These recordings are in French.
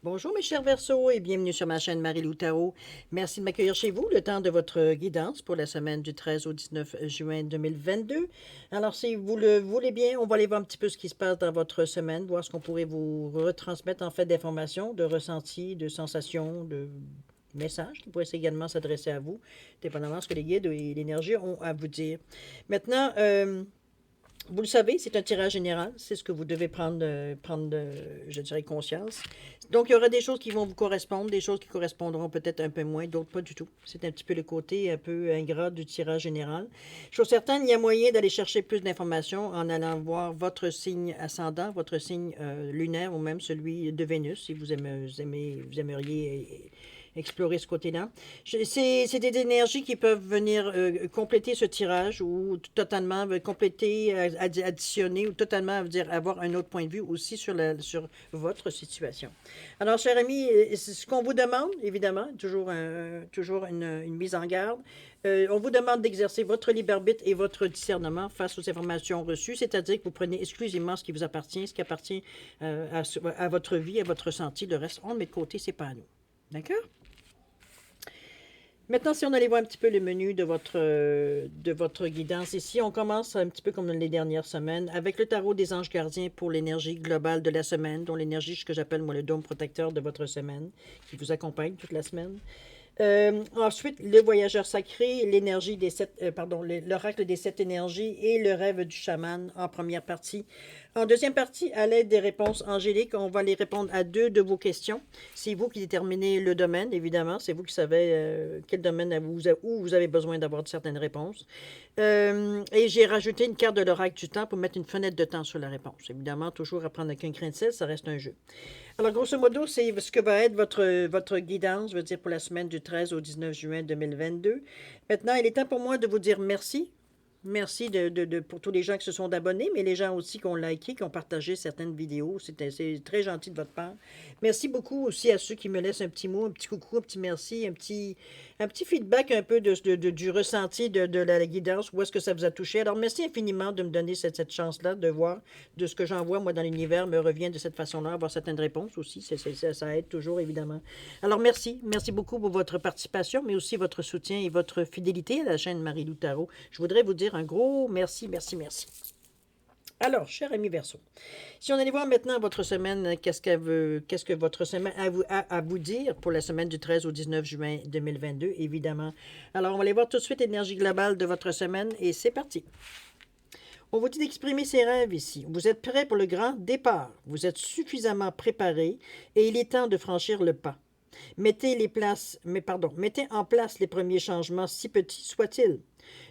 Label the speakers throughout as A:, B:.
A: Bonjour mes chers Verseaux et bienvenue sur ma chaîne Marie-Lou Tarot. Merci de m'accueillir chez vous le temps de votre guidance pour la semaine du 13 au 19 juin 2022. Alors si vous le voulez bien, on va aller voir un petit peu ce qui se passe dans votre semaine, voir ce qu'on pourrait vous retransmettre en fait d'informations, de ressentis, de sensations, de messages qui pourraient également s'adresser à vous, dépendamment de ce que les guides et l'énergie ont à vous dire. Maintenant, vous le savez, c'est un tirage général. C'est ce que vous devez prendre, je dirais, conscience. Donc, il y aura des choses qui vont vous correspondre, des choses qui correspondront peut-être un peu moins, d'autres pas du tout. C'est un petit peu le côté un peu ingrat du tirage général. Chose certaine, il y a moyen d'aller chercher plus d'informations en allant voir votre signe ascendant, votre signe lunaire ou même celui de Vénus, si vous aimeriez explorer ce côté-là. C'est des énergies qui peuvent venir compléter ce tirage ou totalement compléter, additionner ou totalement dire, avoir un autre point de vue aussi sur votre situation. Alors, cher ami, c'est ce qu'on vous demande, évidemment, toujours une mise en garde. On vous demande d'exercer votre libre arbitre et votre discernement face aux informations reçues, c'est-à-dire que vous prenez exclusivement ce qui vous appartient, ce qui appartient à votre vie, à votre ressenti. Le reste, on le met de côté, c'est pas à nous. D'accord? Maintenant, si on allait voir un petit peu le menu de votre guidance ici, on commence un petit peu comme les dernières semaines avec le tarot des anges gardiens pour l'énergie globale de la semaine, dont l'énergie, ce que j'appelle moi le dôme protecteur de votre semaine, qui vous accompagne toute la semaine. Ensuite, le voyageur sacré, l'énergie des sept, pardon, l'oracle des sept énergies et le rêve du chaman en première partie. En deuxième partie, à l'aide des réponses angéliques, on va les répondre à deux de vos questions. C'est vous qui déterminez le domaine, évidemment. C'est vous qui savez quel domaine où vous avez besoin d'avoir certaines réponses. Et j'ai rajouté une carte de l'oracle du temps pour mettre une fenêtre de temps sur la réponse. Évidemment, toujours à prendre avec un grain de sel, ça reste un jeu. Alors, grosso modo, c'est ce que va être votre guidance, je veux dire, pour la semaine du 13 au 19 juin 2022. Maintenant, il est temps pour moi de vous dire merci. Merci pour tous les gens qui se sont abonnés, mais les gens aussi qui ont liké, qui ont partagé certaines vidéos. C'est très gentil de votre part. Merci beaucoup aussi à ceux qui me laissent un petit mot, un petit coucou, un petit merci, un petit feedback un peu du ressenti de la guidance, où est-ce que ça vous a touché. Alors, merci infiniment de me donner cette chance-là de voir de ce que j'envoie, moi, dans l'univers, me revient de cette façon-là, avoir certaines réponses aussi. Ça aide toujours, évidemment. Alors, merci. Merci beaucoup pour votre participation, mais aussi votre soutien et votre fidélité à la chaîne Marie-Lou Tarot. Je voudrais vous dire un gros merci, merci, merci. Alors, cher ami Verseau, si on allait voir maintenant votre semaine, qu'est-ce que votre semaine a à vous dire pour la semaine du 13 au 19 juin 2022, évidemment. Alors, on va aller voir tout de suite l'énergie globale de votre semaine et c'est parti. On vous dit d'exprimer ses rêves ici. Vous êtes prêt pour le grand départ. Vous êtes suffisamment préparé et il est temps de franchir le pas. Mettez en place les premiers changements, si petits soient-ils.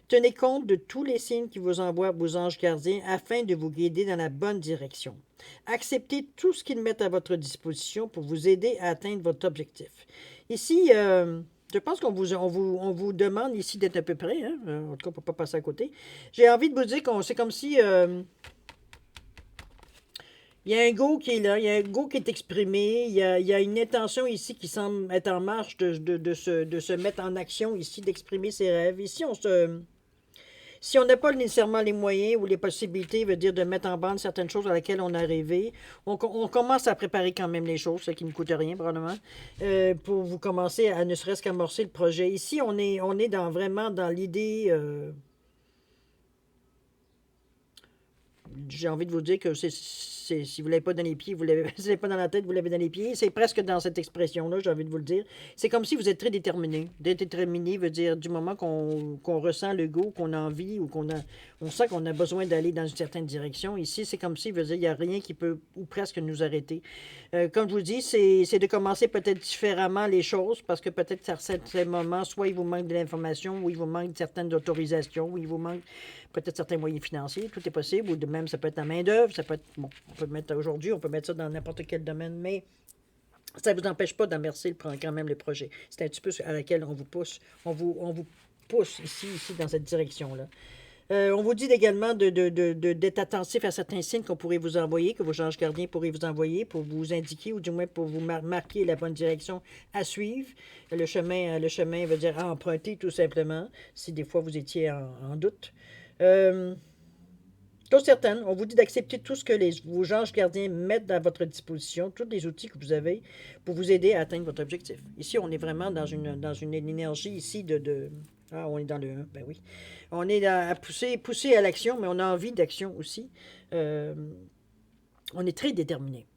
A: Tenez compte de tous les signes qui vous envoient vos anges gardiens afin de vous guider dans la bonne direction. Acceptez tout ce qu'ils mettent à votre disposition pour vous aider à atteindre votre objectif. Ici, je pense on vous demande ici d'être à peu près, hein? En tout cas, pour ne pas passer à côté. J'ai envie de vous dire que c'est comme si il y a un go qui est là, il y a un go qui est exprimé, il y a une intention ici qui semble être en marche de se mettre en action ici, d'exprimer ses rêves. Ici, si on n'a pas nécessairement les moyens ou les possibilités, veut dire de mettre en bande certaines choses à laquelle on est arrivé, on commence à préparer quand même les choses, ce qui ne coûte rien probablement, pour vous commencer à ne serait-ce qu'amorcer le projet. Ici, on est vraiment dans l'idée... j'ai envie de vous dire que si vous ne l'avez pas dans les pieds, vous ne l'avez pas dans la tête, vous l'avez dans les pieds. C'est presque dans cette expression-là, j'ai envie de vous le dire. C'est comme si vous êtes très déterminé. Déterminé veut dire du moment qu'on ressent le goût, qu'on a envie ou on sent qu'on a besoin d'aller dans une certaine direction. Ici, c'est comme si, veut dire, il n'y a rien qui peut ou presque nous arrêter. Comme je vous dis, c'est de commencer peut-être différemment les choses parce que peut-être à certains moments, soit il vous manque de l'information, ou il vous manque certaines autorisations, ou il vous manque peut-être certains moyens financiers, tout est possible, ou de même, ça peut être la main-d'œuvre, ça peut être, bon, on peut mettre aujourd'hui, on peut mettre ça dans n'importe quel domaine, mais ça ne vous empêche pas d'amorcer quand même le projet. C'est un petit peu à laquelle on vous pousse, on vous pousse ici, dans cette direction-là. On vous dit également d'être attentif à certains signes qu'on pourrait vous envoyer, que vos anges gardiens pourraient vous envoyer pour vous indiquer ou du moins pour vous marquer la bonne direction à suivre. Le chemin veut dire à emprunter tout simplement, si des fois vous étiez en doute. Chose certaine, on vous dit d'accepter tout ce que vos anges gardiens mettent à votre disposition, tous les outils que vous avez pour vous aider à atteindre votre objectif. Ici, on est vraiment dans une énergie ici Ah, on est dans le 1, ben oui. On est à pousser à l'action, mais on a envie d'action aussi. Euh, on est très déterminé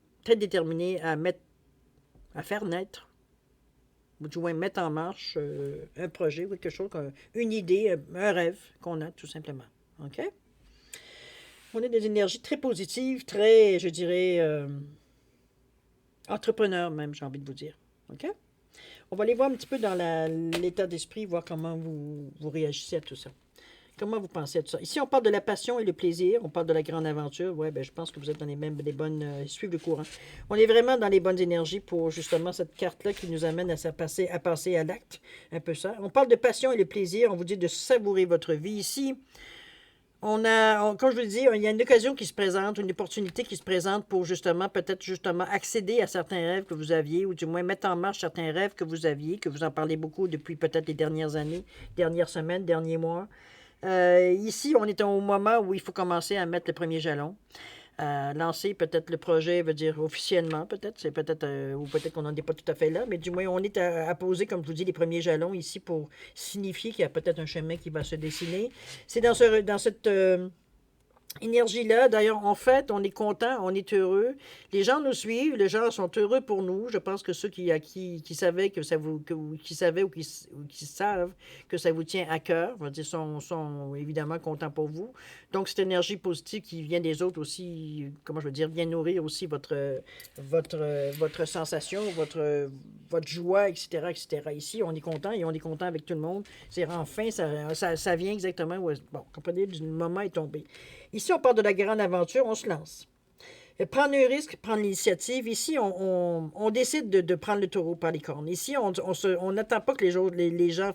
A: à faire naître, ou du moins mettre en marche un projet ou quelque chose, une idée, un rêve qu'on a tout simplement. OK? On est des énergies très positives, très, je dirais, entrepreneurs même, j'ai envie de vous dire. OK? On va aller voir un petit peu dans l'état d'esprit, voir comment vous réagissez à tout ça. Comment vous pensez à tout ça? Ici, on parle de la passion et le plaisir. On parle de la grande aventure. Ouais, ben, je pense que vous êtes dans les bonnes... suivre le courant. On est vraiment dans les bonnes énergies pour justement cette carte-là qui nous amène à passer à l'acte. Un peu ça. On parle de passion et le plaisir. On vous dit de savourer votre vie ici. Comme je vous le dis, il y a une occasion qui se présente, une opportunité qui se présente pour peut-être justement accéder à certains rêves que vous aviez, ou du moins mettre en marche certains rêves que vous aviez, que vous en parlez beaucoup depuis peut-être les dernières années, dernières semaines, derniers mois. Ici, on est au moment où il faut commencer à mettre le premier jalon. Lancer peut-être le projet, veut dire officiellement, peut-être, c'est peut-être, ou peut-être qu'on n'en est pas tout à fait là, mais du moins, on est à poser, comme je vous dis, les premiers jalons ici pour signifier qu'il y a peut-être un chemin qui va se dessiner. C'est dans cette énergie-là. D'ailleurs, en fait, on est content, on est heureux. Les gens nous suivent, les gens sont heureux pour nous. Je pense que ceux qui savaient que ça vous, qui savaient ou qui savent que ça vous tient à cœur, on va dire, sont évidemment contents pour vous. Donc, cette énergie positive qui vient des autres aussi, comment je veux dire, vient nourrir aussi votre sensation, votre joie, etc., etc. Ici, on est content et on est content avec tout le monde. C'est enfin, ça vient exactement où... Bon, comprenez, le moment est tombé. Ici, on parle de la grande aventure, on se lance. Prendre un risque, prendre l'initiative. Ici, on décide de prendre le taureau par les cornes. Ici, on n'attend pas que les gens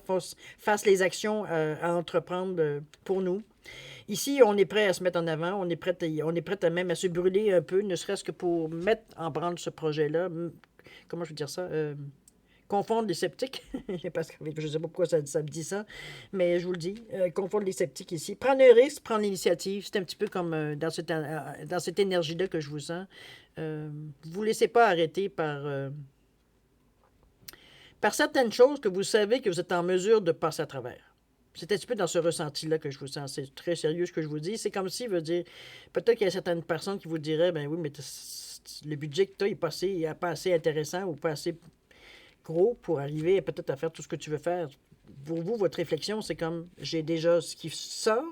A: fassent les actions à entreprendre pour nous. Ici, on est prêt à se mettre en avant, on est prêt à même à se brûler un peu, ne serait-ce que pour mettre en branle ce projet-là. Comment je veux dire ça? Confondre les sceptiques, parce que je ne sais pas pourquoi ça me dit ça, mais je vous le dis, confondre les sceptiques ici. Prendre un risque, prendre l'initiative, c'est un petit peu comme dans cette énergie-là que je vous sens. Vous ne vous laissez pas arrêter par certaines choses que vous savez que vous êtes en mesure de passer à travers. C'est un petit peu dans ce ressenti-là que je vous sens. C'est très sérieux ce que je vous dis. C'est comme si, veut dire, peut-être qu'il y a certaines personnes qui vous diraient, ben oui, mais le budget que tu as n'est pas assez intéressant ou pas assez gros pour arriver peut-être à faire tout ce que tu veux faire. Pour vous, votre réflexion, c'est comme j'ai déjà ce qui ça,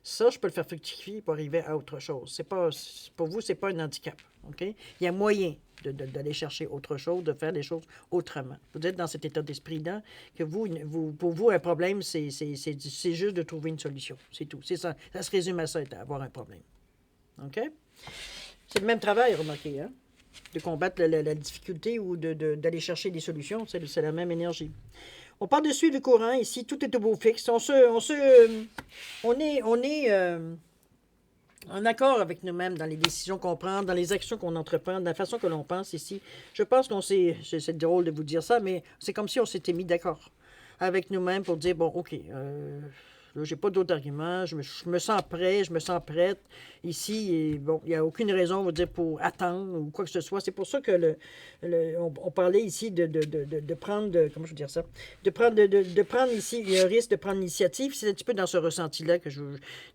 A: je peux le faire fructifier pour arriver à autre chose. Pour vous, c'est pas un handicap. OK? Il y a moyen d'aller chercher autre chose, de faire les choses autrement. Vous êtes dans cet état d'esprit-là que pour vous, un problème, c'est juste de trouver une solution. C'est tout. C'est ça. Ça se résume à ça, avoir un problème. OK? C'est le même travail, remarquez, hein? De combattre la difficulté ou d'aller chercher des solutions. C'est la même énergie. On parle de suivre le courant. Ici, tout est au beau fixe. On est en accord avec nous-mêmes dans les décisions qu'on prend, dans les actions qu'on entreprend, dans la façon que l'on pense ici. Je pense c'est drôle de vous dire ça, mais c'est comme si on s'était mis d'accord avec nous-mêmes pour dire, bon, OK, là, j'ai pas d'autres arguments, je me sens prêt, je me sens prête. Ici, et bon, il n'y a aucune raison, on va dire, pour attendre ou quoi que ce soit. C'est pour ça que on parlait ici de prendre, comment je veux dire ça, de prendre ici, il y a un risque de prendre l'initiative. C'est un petit peu dans ce ressenti-là que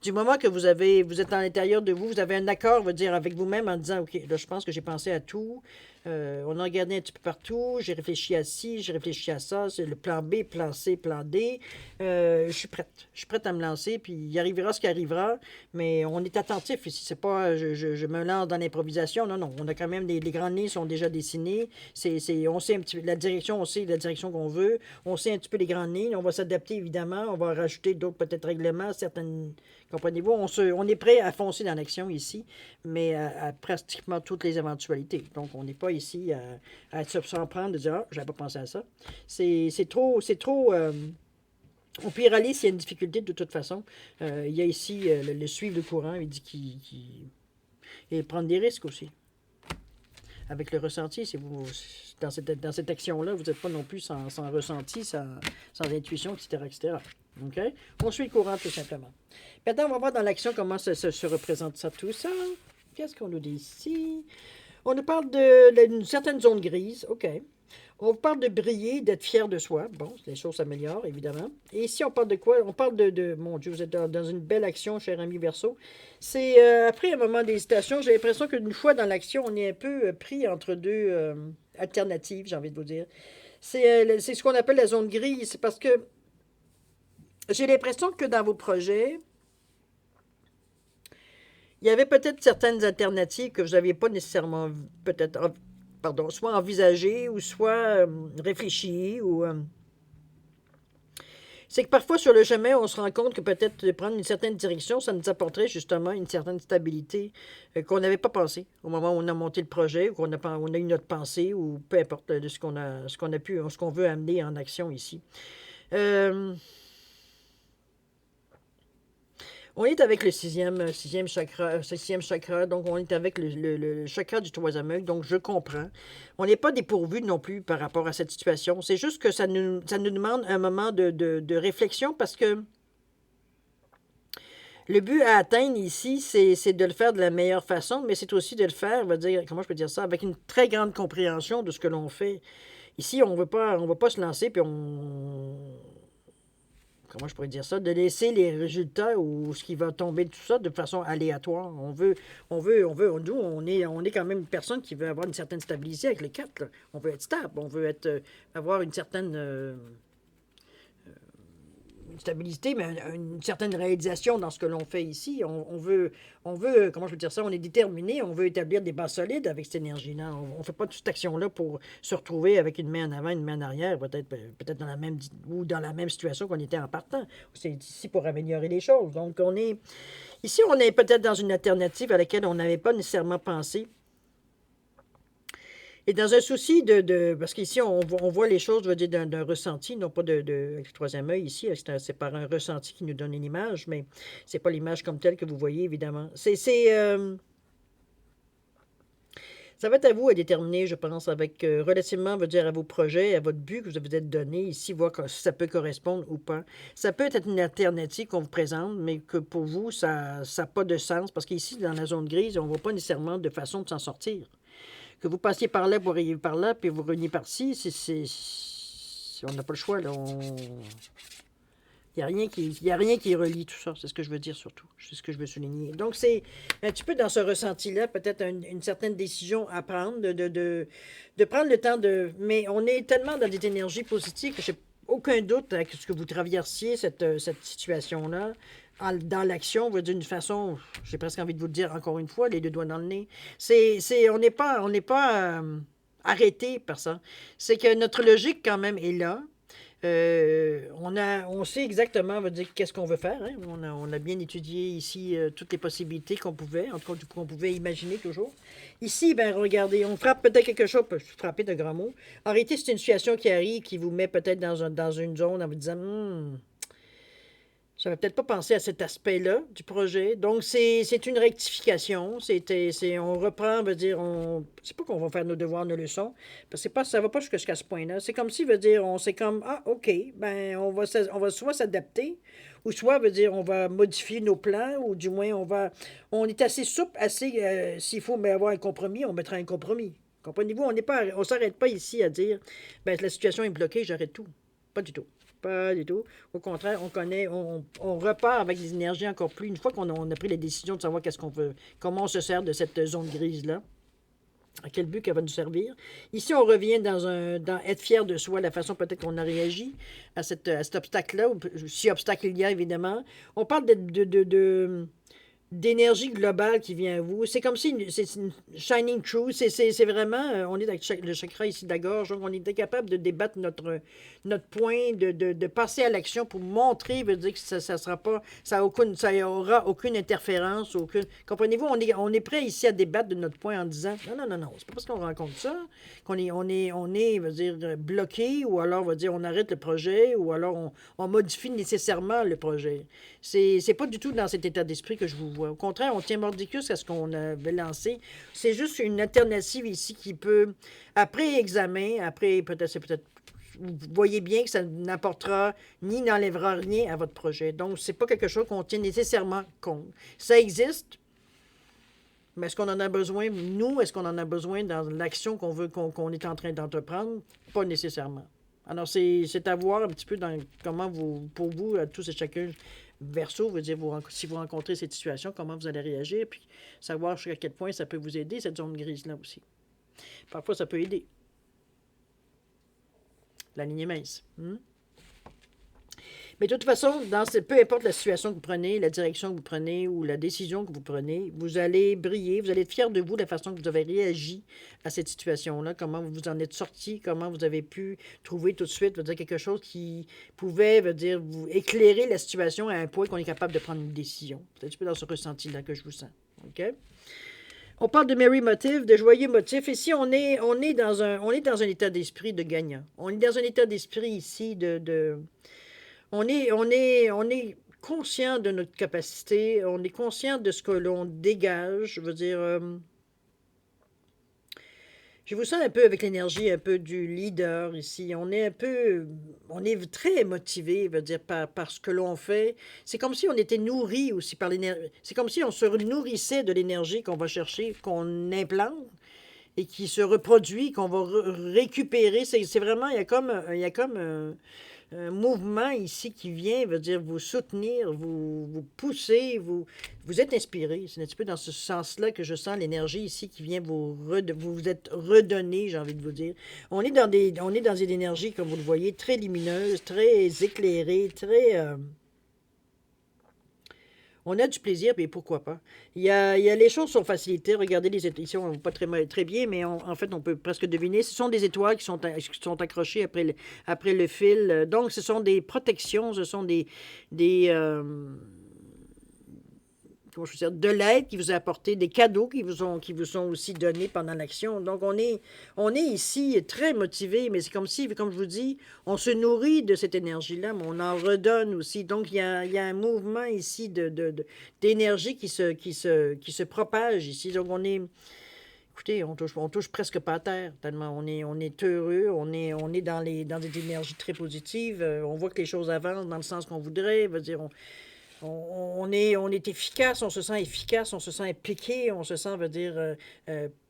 A: du moment que vous êtes à l'intérieur de vous, vous avez un accord, on va dire, avec vous-même en disant, OK, là, je pense que j'ai pensé à tout. On a regardé un petit peu partout, j'ai réfléchi à ci, j'ai réfléchi à ça, c'est le plan B, plan C, plan D. Je suis prête à me lancer, puis il arrivera ce qui arrivera, mais on est attentif ici. C'est pas, je me lance dans l'improvisation, non, on a quand même, les grandes lignes sont déjà dessinées, on sait un petit peu la direction, on sait la direction qu'on veut, on sait un petit peu les grandes lignes, on va s'adapter évidemment, on va rajouter d'autres peut-être règlements, certaines, comprenez-vous, on est prêt à foncer dans l'action ici, mais à pratiquement toutes les éventualités. Donc, on n'est pas ici à s'en prendre, de dire, ah, j'avais pas pensé à ça. C'est trop, on peut y râler s'il y a une difficulté de toute façon. Il y a ici le suivre le courant, il dit et prendre des risques aussi. avec le ressenti. Si vous, dans cette action-là, vous n'êtes pas non plus sans ressenti, sans intuition, etc., etc. OK? On suit le courant tout simplement. Maintenant, on va voir dans l'action comment se représente ça, tout ça. Qu'est-ce qu'on nous dit ici? On nous parle d'une certaine zone grise. OK. On parle de briller, d'être fier de soi. Bon, les choses s'améliorent, évidemment. Et ici, on parle de quoi? On parle mon Dieu, vous êtes dans une belle action, cher ami Verseau. C'est, après un moment d'hésitation, j'ai l'impression qu'une fois dans l'action, on est un peu pris entre deux alternatives, j'ai envie de vous dire. C'est ce qu'on appelle la zone grise. C'est parce que j'ai l'impression que dans vos projets, il y avait peut-être certaines alternatives que vous n'aviez pas nécessairement, peut-être, pardon, soit envisagées ou soit réfléchies. C'est que parfois, sur le chemin, on se rend compte que peut-être de prendre une certaine direction, ça nous apporterait justement une certaine stabilité qu'on n'avait pas pensé au moment où on a monté le projet, ou on a eu notre pensée, ou peu importe de ce qu'on veut amener en action ici. On est avec le sixième chakra, donc on est avec le chakra du troisième œil, donc je comprends. On n'est pas dépourvu non plus par rapport à cette situation. C'est juste que ça nous demande un moment de réflexion parce que le but à atteindre ici, c'est de le faire de la meilleure façon, mais c'est aussi de le faire, comment je peux dire ça, avec une très grande compréhension de ce que l'on fait. Ici, on ne va pas se lancer puis comment je pourrais dire ça, de laisser les résultats ou ce qui va tomber de tout ça de façon aléatoire. Nous, on est quand même une personne qui veut avoir une certaine stabilité avec les quatre. Là. On veut être stable, on veut avoir une certaine stabilité, mais une certaine réalisation dans ce que l'on fait ici. On veut, comment je veux dire ça, on est déterminé, on veut établir des bases solides avec cette énergie-là. On ne fait pas toute cette action-là pour se retrouver avec une main en avant, une main en arrière, peut-être dans la même situation qu'on était en partant. C'est ici pour améliorer les choses. Donc, on est peut-être dans une alternative à laquelle on n'avait pas nécessairement pensé. Et dans un souci parce qu'ici, on voit les choses, je veux dire, d'un ressenti, non pas avec le troisième œil ici, c'est par un ressenti qui nous donne une image, mais c'est pas l'image comme telle que vous voyez, évidemment. Ça va être à vous à déterminer, je pense, avec relativement, veut dire, à vos projets, à votre but que vous vous êtes donné, ici, voir si ça peut correspondre ou pas. Ça peut être une alternative qu'on vous présente, mais que pour vous, ça n'a pas de sens, parce qu'ici, dans la zone grise, on ne voit pas nécessairement de façon de s'en sortir. Que vous passiez par là, vous rayez par là, puis vous reniez par-ci, on n'a pas le choix, là. Il n'y a rien qui relie tout ça. C'est ce que je veux dire surtout. C'est ce que je veux souligner. Donc, c'est un petit peu dans ce ressenti-là, peut-être une certaine décision à prendre, de prendre le temps de... Mais on est tellement dans des énergies positives que je n'ai aucun doute avec ce que vous traversiez, cette situation-là. Dans l'action, d'une façon, j'ai presque envie de vous le dire encore une fois, les deux doigts dans le nez. On n'est pas arrêté par ça. C'est que notre logique, quand même, est là. On sait exactement qu'est-ce qu'on veut faire. Hein? On a bien étudié ici toutes les possibilités qu'on pouvait, en tout cas qu'on pouvait imaginer toujours. Ici, ben regardez, on frappe peut-être quelque chose, je suis frappé de grands mots. En réalité, c'est une situation qui arrive, qui vous met peut-être dans une zone en vous disant j'avais peut-être pas pensé à cet aspect-là du projet. Donc, c'est une rectification. On reprend, c'est pas qu'on va faire nos devoirs, nos leçons, parce que ça va pas jusqu'à ce point-là. C'est comme si, c'est comme, OK, ben, on va soit s'adapter, ou soit, on va modifier nos plans, ou du moins, on est assez souple, s'il faut avoir un compromis, on mettra un compromis. Comprenez-vous, on s'arrête pas ici à dire, ben, la situation est bloquée, j'arrête tout. Pas du tout. Pas du tout. Au contraire, on repart avec des énergies encore plus. Une fois qu'on a pris la décision de savoir qu'est-ce qu'on veut, comment on se sert de cette zone grise-là, à quel but qu'elle va nous servir. Ici, on revient dans être fier de soi, la façon peut-être qu'on a réagi à cet obstacle-là, si obstacle il y a, évidemment. On parle d'énergie globale qui vient à vous. C'est comme si c'est une shining through. C'est vraiment, on est avec le chakra ici de la gorge, donc on était capable de débattre notre point, de passer à l'action pour montrer, veut dire que ça sera pas, ça aura aucune interférence, comprenez-vous, on est prêt ici à débattre de notre point en disant, non, c'est pas parce qu'on rencontre ça qu'on est, veut dire, bloqué, ou alors, on arrête le projet, ou alors on modifie nécessairement le projet. C'est pas du tout dans cet état d'esprit que je vous voie. Au contraire, on tient mordicus à ce qu'on avait lancé. C'est juste une alternative ici qui peut, après examen, après peut-être, vous voyez bien que ça n'apportera ni n'enlèvera rien à votre projet. Donc, c'est pas quelque chose qu'on tient nécessairement compte. Ça existe, mais est-ce qu'on en a besoin, nous, est-ce qu'on en a besoin dans l'action qu'on veut, qu'on est en train d'entreprendre? Pas nécessairement. Alors, c'est à voir un petit peu dans comment vous, pour vous, tous et chacun, verso, veut dire, si vous rencontrez cette situation, comment vous allez réagir, puis savoir jusqu'à quel point ça peut vous aider, cette zone grise-là aussi. Parfois, ça peut aider. La ligne est mince. Mais de toute façon, peu importe la situation que vous prenez, la direction que vous prenez ou la décision que vous prenez, vous allez briller, vous allez être fier de vous, de la façon que vous avez réagi à cette situation-là, comment vous en êtes sorti, comment vous avez pu trouver tout de suite, quelque chose qui pouvait, vous éclairer la situation à un point qu'on est capable de prendre une décision. C'est un petit peu dans ce ressenti-là que je vous sens. OK? On parle de merry motif, de joyeux motif. Ici, on est dans un état d'esprit de gagnant. On est dans un état d'esprit ici on est conscient de notre capacité, on est conscient de ce que l'on dégage. Je veux dire, je vous sens un peu avec l'énergie un peu du leader ici. On est très motivé, par ce que l'on fait. C'est comme si on était nourri aussi par l'énergie. C'est comme si on se nourrissait de l'énergie qu'on va chercher, qu'on implante et qui se reproduit, qu'on va récupérer. C'est vraiment, il y a comme un mouvement ici qui vient, vous soutenir, vous pousser, vous êtes inspiré. C'est un petit peu dans ce sens-là que je sens l'énergie ici qui vient vous êtes redonné, j'ai envie de vous dire. On est dans une énergie, comme vous le voyez, très lumineuse, très éclairée, très... on a du plaisir, mais pourquoi pas? Les choses sont facilitées. Regardez les étoiles. Ici, on ne voit pas très bien, mais en fait, on peut presque deviner. Ce sont des étoiles qui sont accrochées après le fil. Donc, ce sont des protections, ce sont comment je veux dire, de l'aide qui vous a apporté, des cadeaux qui vous sont aussi donnés pendant l'action. Donc, on est ici très motivé, mais c'est comme si, comme je vous dis, on se nourrit de cette énergie-là, mais on en redonne aussi. Donc, il y a un mouvement ici d'énergie qui se propage ici. Donc, écoutez, on touche presque pas à terre, tellement on est heureux, on est dans des énergies très positives, on voit que les choses avancent dans le sens qu'on voudrait, on est efficace, on se sent efficace, on se sent impliqué, on se sent,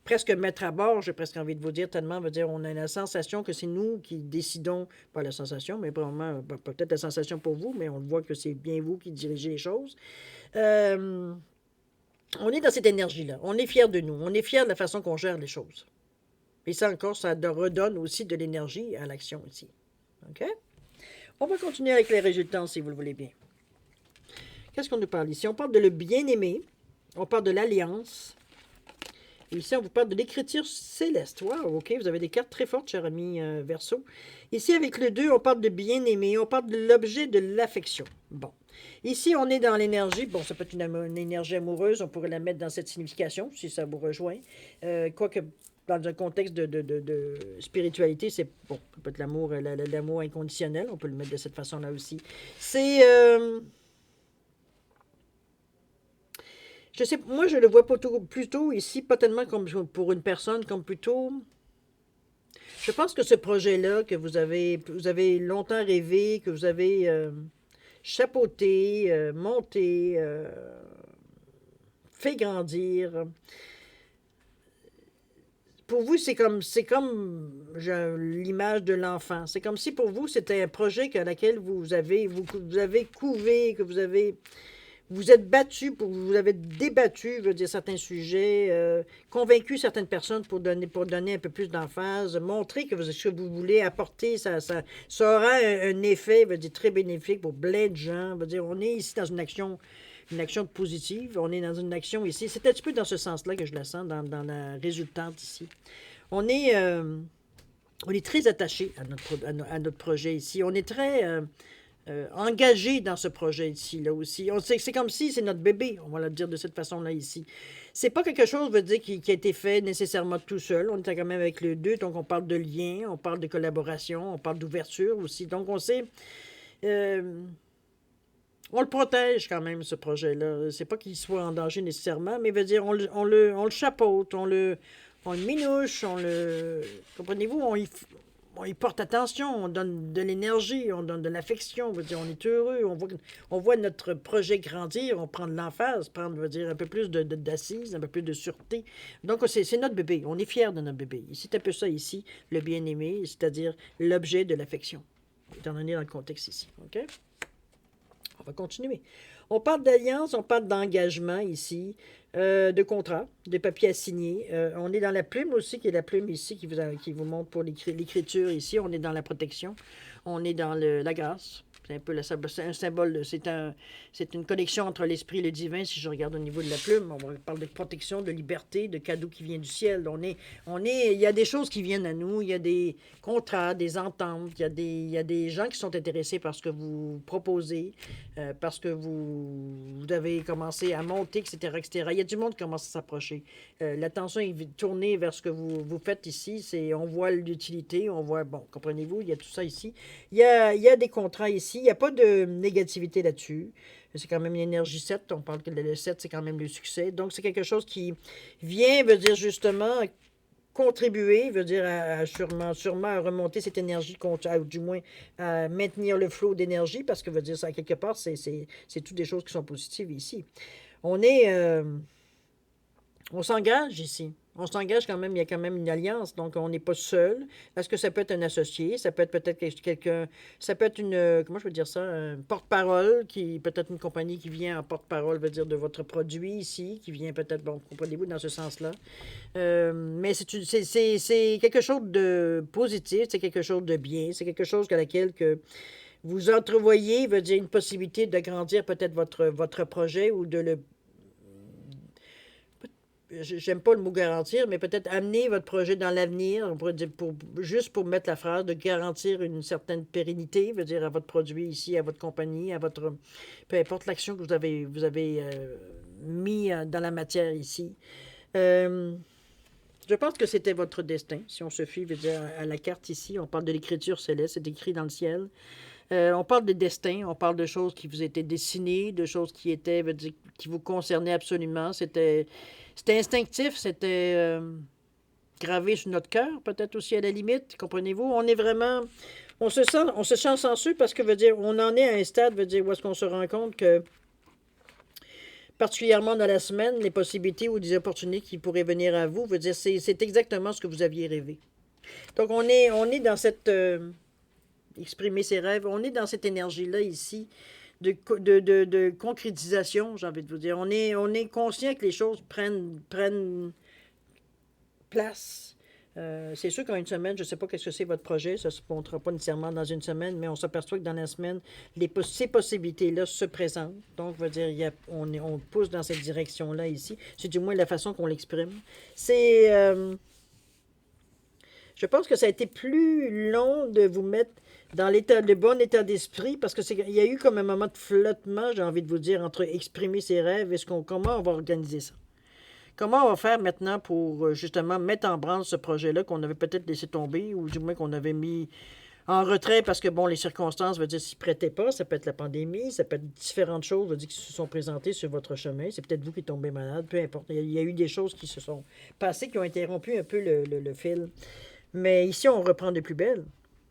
A: presque mettre à bord, j'ai presque envie de vous dire, tellement, on a la sensation que c'est nous qui décidons, pas la sensation, mais probablement, peut-être la sensation pour vous, mais on voit que c'est bien vous qui dirigez les choses. On est dans cette énergie-là, on est fiers de nous, on est fiers de la façon qu'on gère les choses. Et ça encore, ça redonne aussi de l'énergie à l'action ici. OK? On va continuer avec les résultats si vous le voulez bien. Qu'est-ce qu'on nous parle ici? On parle de le bien-aimé, on parle de l'alliance. Ici, on vous parle de l'écriture céleste. Wow, OK, vous avez des cartes très fortes, cher ami Verseau. Ici, avec le 2, on parle de bien-aimé, on parle de l'objet de l'affection. Bon. Ici, on est dans l'énergie. Bon, ça peut être une énergie amoureuse, on pourrait la mettre dans cette signification, si ça vous rejoint. Quoique, dans un contexte de spiritualité, c'est, bon, ça peut être l'amour inconditionnel, on peut le mettre de cette façon-là aussi. C'est... je sais, moi, je le vois plutôt ici, pas tellement comme pour une personne, comme plutôt... Je pense que ce projet-là que vous avez longtemps rêvé, que vous avez chapeauté, monté, fait grandir, pour vous, c'est comme l'image de l'enfant. C'est comme si pour vous, c'était un projet à laquelle vous avez couvé, que vous êtes battu, vous avez débattu, je veux dire, certains sujets, convaincu certaines personnes pour donner un peu plus d'emphase, montrer que ce que vous voulez apporter, ça aura un effet, je veux dire, très bénéfique pour plein de gens. Je veux dire, on est ici dans une action positive, on est dans une action ici. C'est un petit peu dans ce sens-là que je la sens dans la résultante ici. On est très attaché à notre projet ici. On est très... engagé dans ce projet ici, là aussi. C'est comme si c'est notre bébé, on va le dire de cette façon-là ici. C'est pas quelque chose, veut dire, qui a été fait nécessairement tout seul. On était quand même avec le 2, donc on parle de lien, on parle de collaboration, on parle d'ouverture aussi. Donc on sait... On le protège quand même, ce projet-là. C'est pas qu'il soit en danger nécessairement, mais veut dire, on le chapeaute, on le minouche, comprenez-vous, on y porte attention, on donne de l'énergie, on donne de l'affection, veut dire, on est heureux, on voit notre projet grandir, on prend de l'emphase, prendre, veut dire, un peu plus d'assises, un peu plus de sûreté. Donc, c'est notre bébé, on est fiers de notre bébé. C'est un peu ça ici, le bien-aimé, c'est-à-dire l'objet de l'affection, étant donné dans le contexte ici, OK? On va continuer. On parle d'alliance, on parle d'engagement ici, de contrat, de papier à signer. On est dans la plume aussi, qui est la plume ici, qui vous montre pour l'écriture ici. On est dans la protection. On est dans la grâce. C'est un peu un symbole, c'est une connexion entre l'esprit et le divin, si je regarde au niveau de la plume. On parle de protection, de liberté, de cadeau qui vient du ciel. Il y a des choses qui viennent à nous, il y a des contrats, des ententes, il y a des gens qui sont intéressés par ce que vous proposez, parce que vous avez commencé à monter, etc., etc. Il y a du monde qui commence à s'approcher. L'attention est tournée vers ce que vous faites ici. On voit l'utilité, on voit, bon, comprenez-vous, il y a tout ça ici. Il y a des contrats ici. Il n'y a pas de négativité là-dessus. C'est quand même une énergie 7. On parle que le 7, c'est quand même le succès. Donc, c'est quelque chose qui vient, veut dire justement, contribuer, veut dire sûrement à remonter cette énergie, ou du moins à maintenir le flot d'énergie, parce que veut dire ça, quelque part, c'est toutes des choses qui sont positives ici. On est... on s'engage ici. On s'engage quand même, il y a quand même une alliance, donc on n'est pas seul. Parce que ça peut être un associé, ça peut être peut-être quelqu'un, ça peut être comment je veux dire ça, un porte-parole, peut-être une compagnie qui vient en porte-parole, veut dire de votre produit ici, qui vient peut-être, bon, comprenez-vous, dans ce sens-là. Mais c'est quelque chose de positif, c'est quelque chose de bien, c'est quelque chose à laquelle que vous entrevoyez, veut dire une possibilité de grandir peut-être votre projet ou de le j'aime pas le mot garantir, mais peut-être amener votre projet dans l'avenir, on pourrait dire juste pour mettre la phrase, de garantir une certaine pérennité, veut dire à votre produit ici, à votre compagnie, peu importe l'action que vous avez mis dans la matière ici. Euh, je pense que c'était votre destin, si on se fie, veut dire, à la carte ici. On parle de l'écriture céleste, c'est écrit dans le ciel. On parle de destin, on parle de choses qui vous étaient dessinées, de choses qui étaient, veut dire, qui vous concernaient absolument. C'était instinctif, c'était gravé sur notre cœur, peut-être aussi à la limite, comprenez-vous? On est vraiment, on se sent sensu parce que, veut dire, on en est à un stade, veut dire, où est-ce qu'on se rend compte que, particulièrement dans la semaine, les possibilités ou des opportunités qui pourraient venir à vous, veut dire, c'est exactement ce que vous aviez rêvé. Donc, on est dans cette... exprimer ses rêves, on est dans cette énergie-là ici, de concrétisation, j'ai envie de vous dire. On est conscient que les choses prennent place. C'est sûr qu'en une semaine, je ne sais pas qu'est-ce que c'est votre projet, ça ne se montrera pas nécessairement dans une semaine, mais on s'aperçoit que dans la semaine, ces possibilités-là se présentent. Donc, je veux dire, on pousse dans cette direction-là ici. C'est du moins la façon qu'on l'exprime. Je pense que ça a été plus long de vous mettre dans le bon état d'esprit, parce qu'il y a eu comme un moment de flottement, j'ai envie de vous dire, entre exprimer ses rêves et comment on va organiser ça. Comment on va faire maintenant pour justement mettre en branle ce projet-là qu'on avait peut-être laissé tomber, ou du moins qu'on avait mis en retrait parce que, bon, les circonstances, veut dire, s'y prêtaient pas. Ça peut être la pandémie, ça peut être différentes choses, veut dire, qui se sont présentées sur votre chemin. C'est peut-être vous qui tombez malade, peu importe. Il y a eu des choses qui se sont passées, qui ont interrompu un peu le fil. Mais ici, on reprend de plus belle.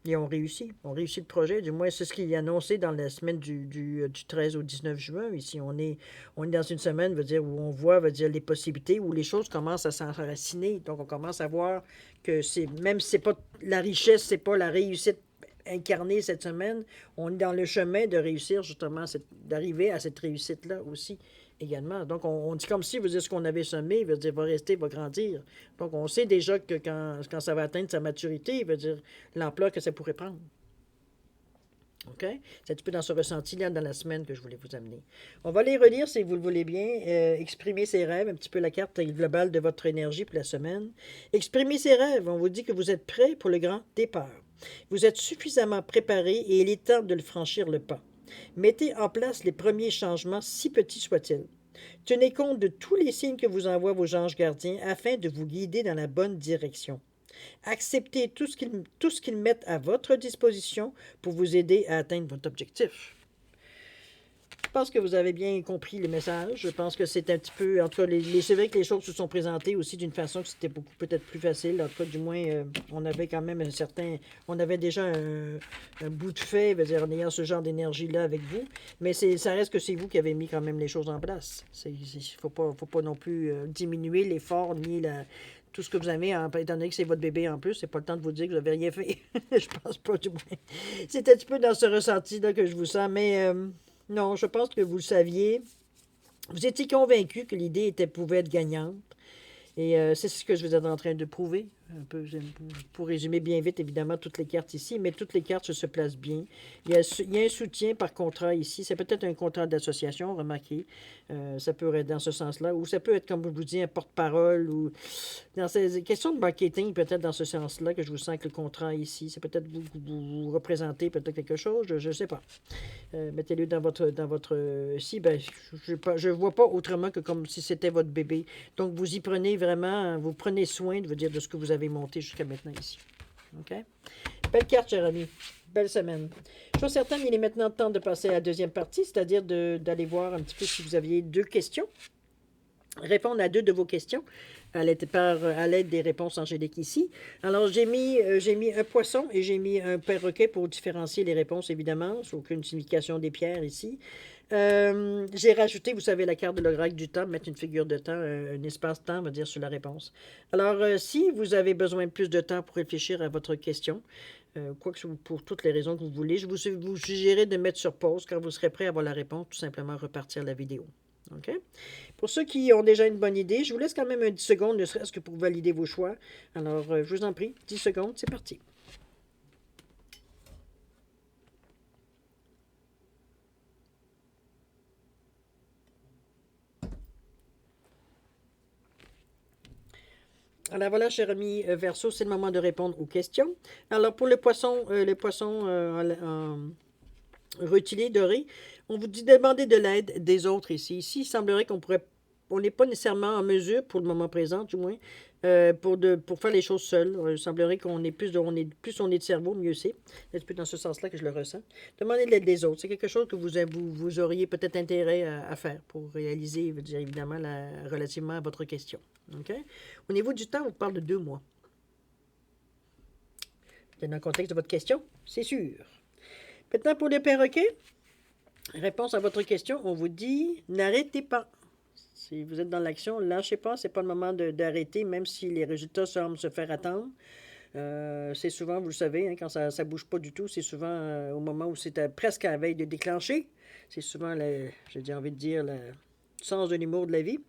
A: Et on réussit. On réussit le projet. Du moins, c'est ce qu'il a annoncé dans la semaine du 13 au 19 juin. Ici, on est dans une semaine, veut dire, où on voit, veut dire, les possibilités, où les choses commencent à s'enraciner. Donc, on commence à voir que même si c'est pas la richesse, c'est pas la réussite incarnée cette semaine, on est dans le chemin de réussir, justement, d'arriver à cette réussite-là aussi également. Donc, on dit comme si, veut dire, ce qu'on avait semé, veut dire, va rester, va grandir. Donc, on sait déjà que quand ça va atteindre sa maturité, veut dire l'ampleur que ça pourrait prendre. OK? C'est un petit peu dans ce ressenti-là dans la semaine que je voulais vous amener. On va les relire si vous le voulez bien. Exprimer ses rêves, un petit peu la carte globale de votre énergie pour la semaine. Exprimer ses rêves, on vous dit que vous êtes prêt pour le grand départ. Vous êtes suffisamment préparé et il est temps de le franchir le pas. Mettez en place les premiers changements, si petits soient-ils. Tenez compte de tous les signes que vous envoient vos anges gardiens afin de vous guider dans la bonne direction. Acceptez tout ce qu'ils mettent à votre disposition pour vous aider à atteindre votre objectif. pense que vous avez bien compris le message. Je pense que c'est un petit peu... En tout cas, c'est vrai que les choses se sont présentées aussi d'une façon que c'était beaucoup peut-être plus facile. En tout cas, du moins, on avait quand même un certain... On avait déjà un bout de fait, je veux dire, en ayant ce genre d'énergie-là avec vous. Mais ça reste que c'est vous qui avez mis quand même les choses en place. Il ne faut pas non plus diminuer l'effort ni tout ce que vous avez, étant donné que c'est votre bébé en plus, c'est pas le temps de vous dire que vous n'avez rien fait. Je pense pas, du moins. C'est un petit peu dans ce ressenti-là que je vous sens, mais non, je pense que vous le saviez. Vous étiez convaincu que l'idée pouvait être gagnante. Et c'est ce que je vous êtes en train de prouver. Un peu, pour résumer bien vite, évidemment, toutes les cartes ici, mais toutes les cartes se placent bien. Il y a un soutien par contrat ici. C'est peut-être un contrat d'association, remarquez. Ça peut être dans ce sens-là. Ou ça peut être, comme je vous dis, un porte-parole. Ou dans ces questions de marketing, peut-être dans ce sens-là que je vous sens que le contrat ici, c'est peut-être vous représentez peut-être quelque chose. Je ne sais pas. Mettez-le dans votre ici, ben, je vois pas autrement que comme si c'était votre bébé. Donc, vous y prenez vraiment, vous prenez soin de ce que vous avez monté jusqu'à maintenant ici. OK? Belle carte, cher ami. Belle semaine. Chose certaine, il est maintenant temps de passer à la deuxième partie, c'est-à-dire d'aller voir un petit peu si vous aviez 2 questions. Répondre à 2 de vos questions à l'aide des réponses angéliques ici. Alors, j'ai mis un poisson et j'ai mis un perroquet pour différencier les réponses, évidemment. C'est aucune signification des pierres ici. J'ai rajouté, vous savez, la carte de l'oracle du temps, mettre une figure de temps, un espace-temps, on va dire, sur la réponse. Alors, si vous avez besoin de plus de temps pour réfléchir à votre question, quoique pour toutes les raisons que vous voulez, je vous suggérerai de mettre sur pause quand vous serez prêt à avoir la réponse, tout simplement repartir la vidéo. OK? Pour ceux qui ont déjà une bonne idée, je vous laisse quand même 10 secondes, ne serait-ce que pour valider vos choix. Alors, je vous en prie, 10 secondes, c'est parti. Alors voilà, cher ami Verseau, c'est le moment de répondre aux questions. Alors, pour le poisson rutilé, doré, on vous dit de demander de l'aide des autres ici. Ici, il semblerait on n'est pas nécessairement en mesure, pour le moment présent du moins, pour faire les choses seuls. Il semblerait qu'on est plus on est de cerveau, mieux c'est. C'est un peu dans ce sens-là que je le ressens. Demandez de l'aide des autres. C'est quelque chose que vous auriez peut-être intérêt à faire pour réaliser, je veux dire, évidemment, relativement à votre question. OK? Au niveau du temps, on parle de 2 mois. C'est dans le contexte de votre question, c'est sûr. Maintenant, pour le perroquet, réponse à votre question, on vous dit n'arrêtez pas. Si vous êtes dans l'action, lâchez pas, c'est pas le moment d'arrêter, même si les résultats semblent se faire attendre. C'est souvent, vous le savez, hein, quand ça ne bouge pas du tout, c'est souvent au moment où c'est presque à la veille de déclencher. C'est souvent, j'ai envie de dire, le sens de l'humour de la vie.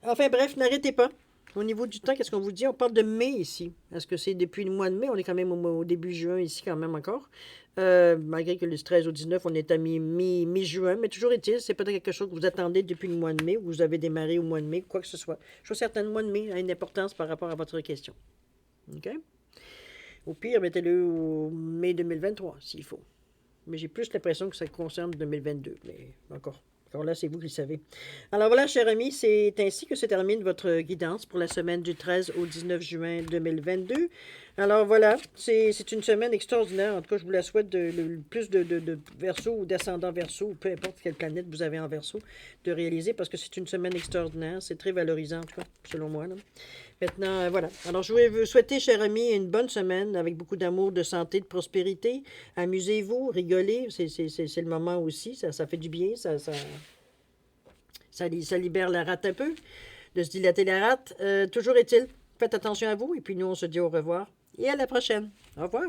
A: Enfin bref, n'arrêtez pas. Au niveau du temps, qu'est-ce qu'on vous dit? On parle de mai ici. Est-ce que c'est depuis le mois de mai? On est quand même au début juin ici quand même encore. Malgré que le 13 au 19, on est à mi-juin. Mais toujours est-il, c'est peut-être quelque chose que vous attendez depuis le mois de mai ou vous avez démarré au mois de mai, quoi que ce soit. Je suis certaine, le mois de mai a une importance par rapport à votre question. OK? Au pire, mettez-le au mai 2023, s'il faut. Mais j'ai plus l'impression que ça concerne 2022. Mais encore. Alors là, c'est vous qui le savez. Alors voilà, chers amis, c'est ainsi que se termine votre guidance pour la semaine du 13 au 19 juin 2022. Alors voilà, c'est une semaine extraordinaire. En tout cas, je vous la souhaite le plus de Verseau ou d'ascendant Verseau, ou peu importe quelle planète vous avez en Verseau, de réaliser parce que c'est une semaine extraordinaire. C'est très valorisant, en tout cas, selon moi. Là. Maintenant, voilà. Alors, je vais vous souhaiter, chers amis, une bonne semaine avec beaucoup d'amour, de santé, de prospérité. Amusez-vous, rigolez. C'est le moment aussi. Ça fait du bien. Ça libère la rate un peu, de se dilater la rate. Toujours est-il, faites attention à vous. Et puis, nous, on se dit au revoir. Et à la prochaine. Au revoir.